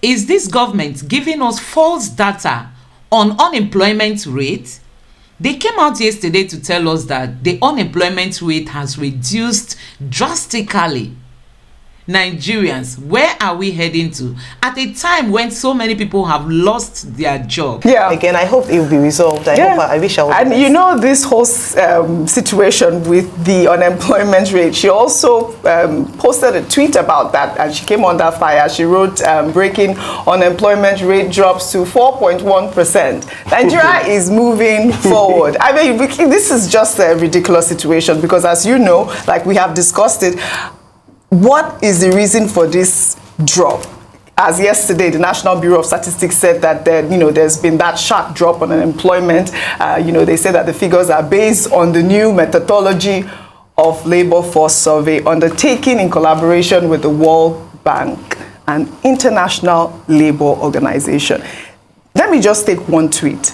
Is this government giving us false data on unemployment rate? They came out yesterday to tell us that the unemployment rate has reduced drastically. Nigerians, where are we heading to at a time when so many people have lost their job? Yeah. Again, I hope it will be resolved. I wish I would. And you know, this whole situation with the unemployment rate, she also posted a tweet about that, and she came under fire. She wrote, breaking unemployment rate drops to 4.1%. Nigeria is moving forward. I mean, this is just a ridiculous situation because, as you know, like we have discussed it, what is the reason for this drop? As yesterday, the National Bureau of Statistics said that there's been that sharp drop on unemployment. They said that the figures are based on the new methodology of labor force survey undertaken in collaboration with the World Bank and International Labour Organization. Let me just take one tweet.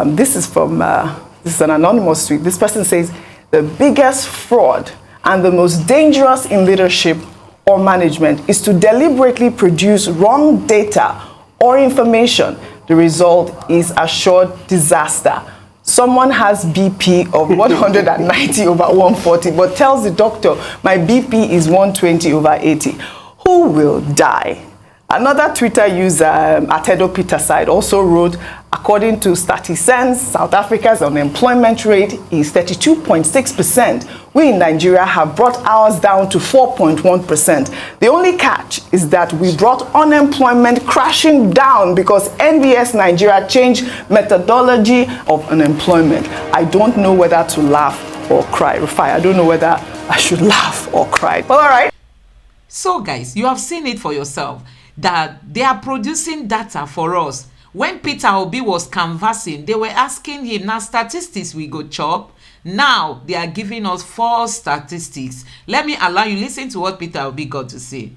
This is an anonymous tweet. This person says, the biggest fraud and the most dangerous in leadership or management is to deliberately produce wrong data or information. The result is assured disaster. Someone has BP of 190 over 140, but tells the doctor, my BP is 120 over 80. Who will die? Another Twitter user, Atedo Peterside, also wrote, according to StatiSense, South Africa's unemployment rate is 32.6%. We in Nigeria have brought ours down to 4.1%. The only catch is that we brought unemployment crashing down because NBS Nigeria changed methodology of unemployment. I don't know whether to laugh or cry. Rufai, I don't know whether I should laugh or cry. But all right. So guys, you have seen it for yourself that they are producing data for us. When Peter Obi was canvassing, they were asking him, now statistics we go chop. Now they are giving us false statistics. Let me allow you listen to what Peter Obi got to say.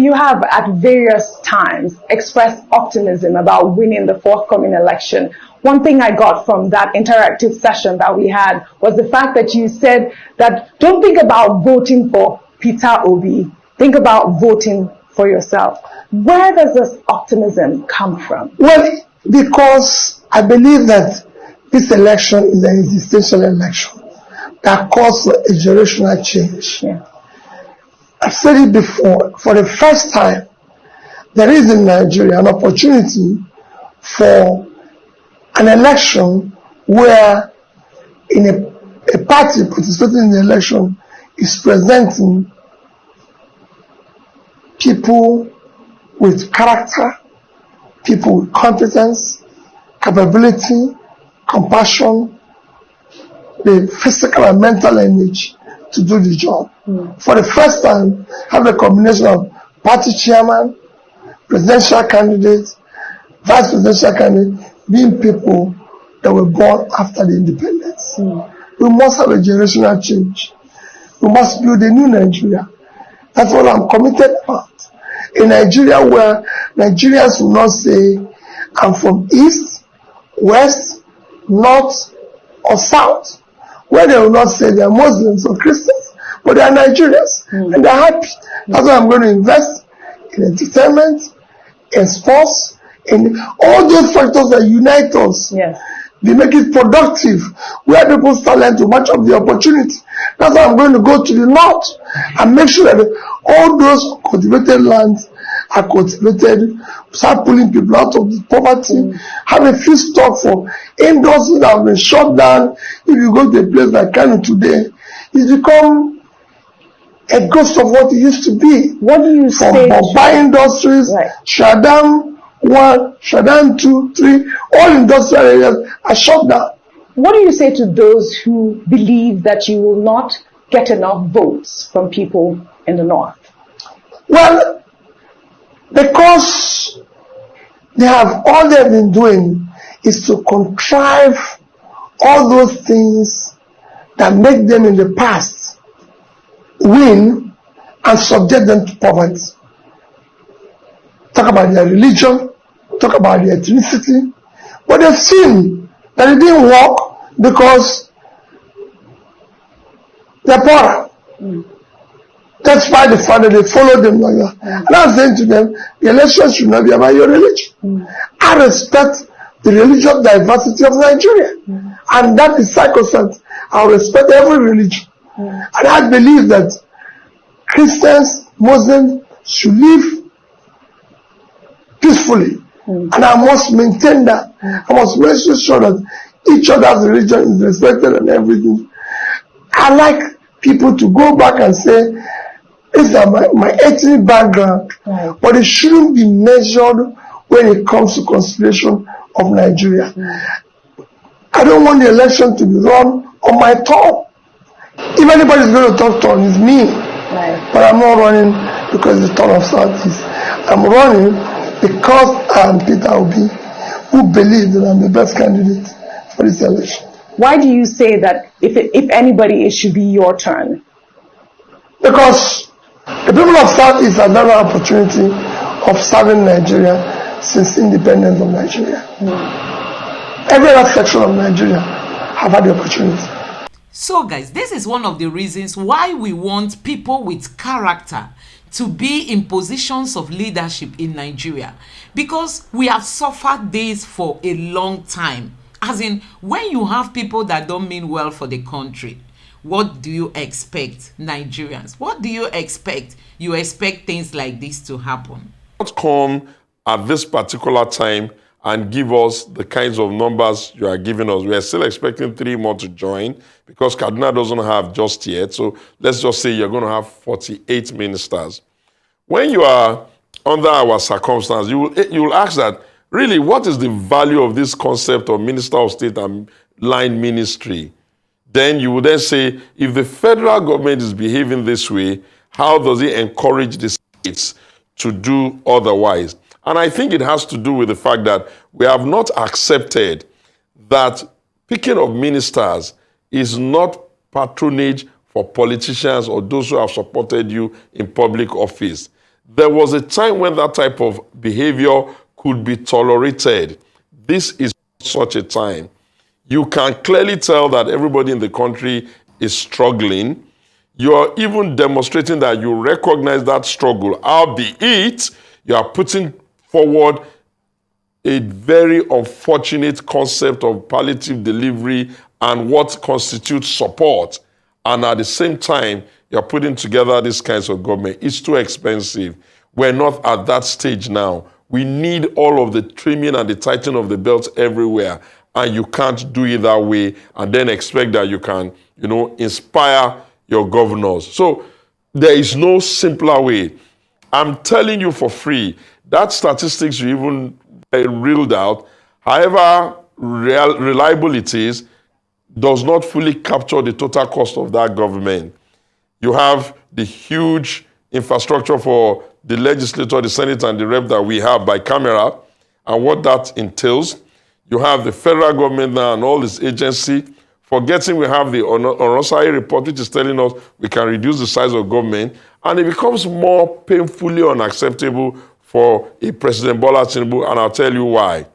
You have at various times expressed optimism about winning the forthcoming election. One thing I got from that interactive session that we had was the fact that you said that don't think about voting for Peter Obi. Think about voting for yourself. Where does this optimism come from? Well, because I believe that this election is an existential election that calls for a generational change. Yeah. I've said it before, for the first time, there is in Nigeria an opportunity for an election where a party participating in the election is presenting people with character, people with competence, capability, compassion, the physical and mental energy to do the job. For the first time, have a combination of party chairman, presidential candidate, vice presidential candidate, being people that were born after the independence. We must have a generational change. We must build a new Nigeria. That's what I'm committed about. A Nigeria where Nigerians will not say, I'm from East, West, North, or South. Where they will not say they are Muslims or Christians, but they are Nigerians, and they're happy. That's why I'm going to invest in entertainment, in sports, in all those factors that unite us. Yes. They make it productive, where people's talent to match up the opportunity. That's why I'm going to go to the north and make sure that all those cultivated lands are cultivated, start pulling people out of the poverty, have a few stock for industries that have been shut down. If you go to a place like Kano today, it's become a ghost of what it used to be. What do you say? From Boba Industries, right. Shadam 1, Shadam 2, 3, all industrial areas are shut down. What do you say to those who believe that you will not get enough votes from people in the north? Well, because they have all they've been doing is to contrive all those things that make them in the past win and subject them to poverty. Talk about their religion, talk about their ethnicity, but they've seen that it didn't work because they're poorer. despite the fact that they follow them lawyer. And I'm saying to them, the election should not be about your religion. I respect the religious diversity of Nigeria. And that is sacrosanct. I respect every religion. And I believe that Christians, Muslims should live peacefully. And I must maintain that. I must make sure that each other's religion is respected and everything. I like people to go back and say, this is my ethnic background, but it shouldn't be measured when it comes to consideration of Nigeria. I don't want the election to be run on my turn. If anybody's going to talk turn, it's me. But I'm not running because it's the turn of Southeast. I'm running because I'm Peter Obi, who believes that I'm the best candidate for this election. Why do you say that if anybody, it should be your turn? Because the people of Southeast have never had an opportunity of serving Nigeria since independence of Nigeria. Every other section of Nigeria have had the opportunity. So guys, this is one of the reasons why we want people with character to be in positions of leadership in Nigeria, because we have suffered this for a long time. As in, when you have people that don't mean well for the country, what do you expect, Nigerians? What do you expect? You expect things like this to happen. Not come at this particular time and give us the kinds of numbers you are giving us. We are still expecting 3 more to join because Kaduna doesn't have just yet. So let's just say you're going to have 48 ministers. When you are under our circumstance, you will ask that, really, what is the value of this concept of Minister of State and line ministry? Then you would then say, if the federal government is behaving this way, how does it encourage the states to do otherwise? And I think it has to do with the fact that we have not accepted that picking of ministers is not patronage for politicians or those who have supported you in public office. There was a time when that type of behavior could be tolerated. This is such a time. You can clearly tell that everybody in the country is struggling. You are even demonstrating that you recognize that struggle, albeit you are putting forward a very unfortunate concept of palliative delivery and what constitutes support. And at the same time, you're putting together these kinds of government. It's too expensive. We're not at that stage now. We need all of the trimming and the tightening of the belt everywhere. And you can't do it that way and then expect that you can, inspire your governors. So there is no simpler way. I'm telling you for free, that statistics you even reeled out, however reliable it is, does not fully capture the total cost of that government. You have the huge infrastructure for the legislature, the Senate, and the rep that we have by camera, and what that entails. You have the federal government now and all this agency, forgetting we have the Orosai report, which is telling us we can reduce the size of government, and it becomes more painfully unacceptable for a President Bola Tinubu, and I'll tell you why.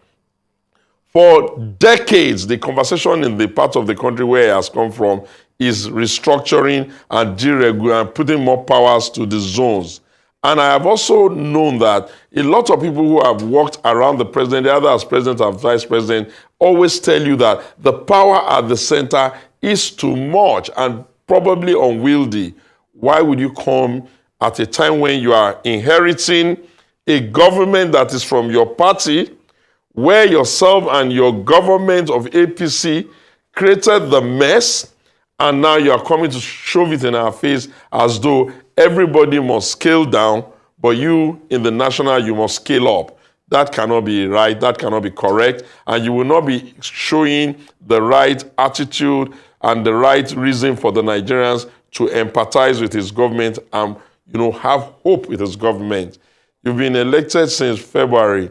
For decades, the conversation in the part of the country where it has come from is restructuring and deregulating and putting more powers to the zones. And I have also known that a lot of people who have worked around the president, either as president or vice president, always tell you that the power at the center is too much and probably unwieldy. Why would you come at a time when you are inheriting a government that is from your party, where yourself and your government of APC created the mess, and now you are coming to shove it in our face as though everybody must scale down, but you in the national, you must scale up. That cannot be right, that cannot be correct, and you will not be showing the right attitude and the right reason for the Nigerians to empathize with his government and have hope with his government. You've been elected since February.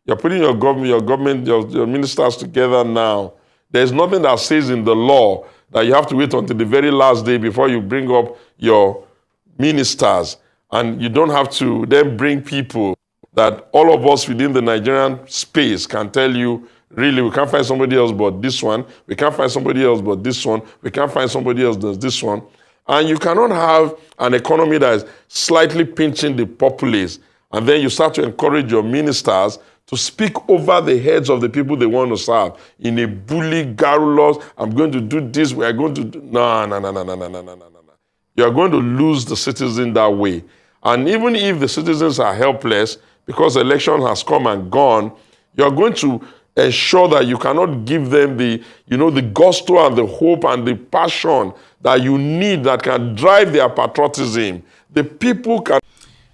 You're putting your government, your ministers together now. There's nothing that says in the law that you have to wait until the very last day before you bring up your ministers. And you don't have to then bring people that all of us within the Nigerian space can tell you, really, we can't find somebody else but this one. We can't find somebody else but this one. We can't find somebody else but this one. And you cannot have an economy that is slightly pinching the populace, and then you start to encourage your ministers to speak over the heads of the people they want to serve in a bully, garrulous, I'm going to do this, we are going to do... No. You are going to lose the citizen that way. And even if the citizens are helpless, because the election has come and gone, you are going to ensure that you cannot give them the gusto and the hope and the passion that you need that can drive their patriotism. The people can...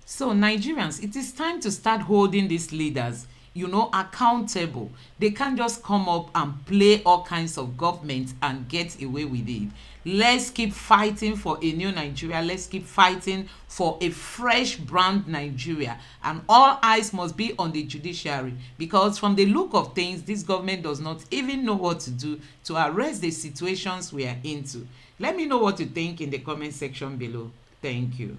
So Nigerians, it is time to start holding these leaders, accountable. They can't just come up and play all kinds of government and get away with it. Let's keep fighting for a new Nigeria. Let's keep fighting for a fresh brand Nigeria. And all eyes must be on the judiciary, because from the look of things, this government does not even know what to do to arrest the situations we are into. Let me know what you think in the comment section below. Thank you.